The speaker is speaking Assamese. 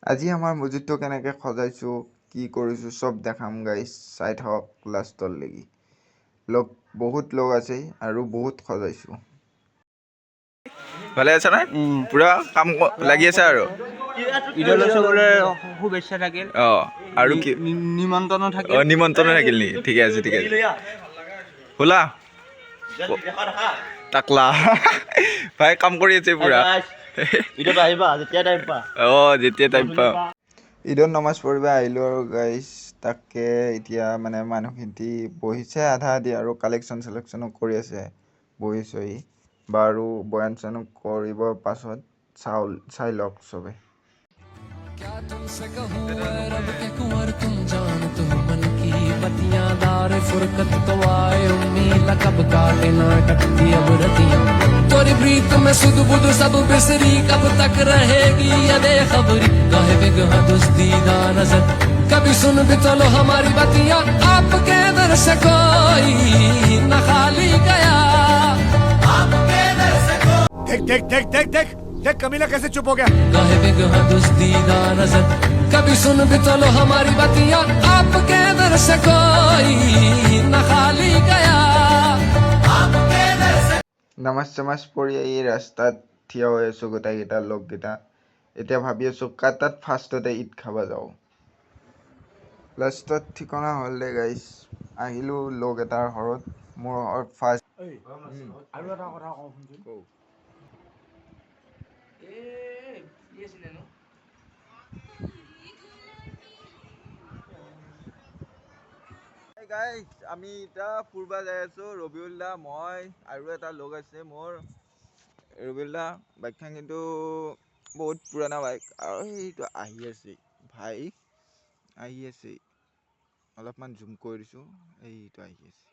আজি আমাৰ মছজিদটো কেনেকৈ সজাইছোঁ কি কৰিছোঁ চব দেখাম গাইছ চাই থাকক লাষ্টলৈকে বহুত লোক আছে আৰু বহুত সজাইছোঁ ভালে আছে না পুৰা কাম লাগি আছে আৰু ঈদলৈ চবৰে শুভেচ্ছা থাকিল আৰু কি নিমন্ত্ৰণ থাকিল নিমন্ত্ৰণ থাকিল নেকি ঠিকে আছে হোলা টাকলা ভাই কাম কৰি আছে পুৰা ঈদত আহিবা যেতিয়া টাইম পা যেতিয়া টাইম পাওঁ ঈদত নমাজ পঢ়িব আহিলোঁ আৰু গাইছ তাকে এতিয়া মানে মানুহখিনি বহিছে আধা আধি আৰু কালেকশ্যনো কৰি আছে বহি চহি বাৰু বয়ান চয়ান কৰিব পাছত চাই লওক চবে क्या तुमसे कहूँ रब के कुंवर तुम जानत हो मन की बतियां दार फुरकत तो आए उम्मीद कब काटे ना कटती अब रतियां तोरी प्रीत में सुध बुध सब बिसरी कब तक रहेगी ये बेखबरी काहे बिगहा दुस्तीदा नजर कभी सुन भी तो लो हमारी बतियां आपके दर से कोई न खाली गया आपके दर से देख देख देख देख देख देख कमीना कैसे चुप हो गया काहे बिगहा दुस्तीदा नजर कभी सुन भी तो लो हमारी बतियां आपके दर से कोई न खाली गया आपके दर से নামাজ চামাজ পঢ়ি এই ৰাস্তাত থিয় হৈ আছোঁ গোটেইকেইটা লগকেইটা এতিয়া ভাবি আছোঁ কাৰ তাত ফাৰ্ষ্টতে ঈদ খাব যাওঁ লাষ্টত ঠিকনা হ'ল দে গাইছ আহিলোঁ লগ এটাৰ ঘৰত মোৰ ঘৰত ফাৰ্ষ্ট আৰু এটা কথা কওঁ শুনচোন গাইছ আমি এতিয়া ফুৰিব যাই আছোঁ ৰবিউল দা মই আৰু এটা লগ আছে মোৰ ৰবিউল দা বাইকখন কিন্তু বহুত পুৰণা বাইক আৰু সেইটো আহি আছে ভাই আহি আছে অলপমান জুম কৰি দিছোঁ এইটো আহি আছে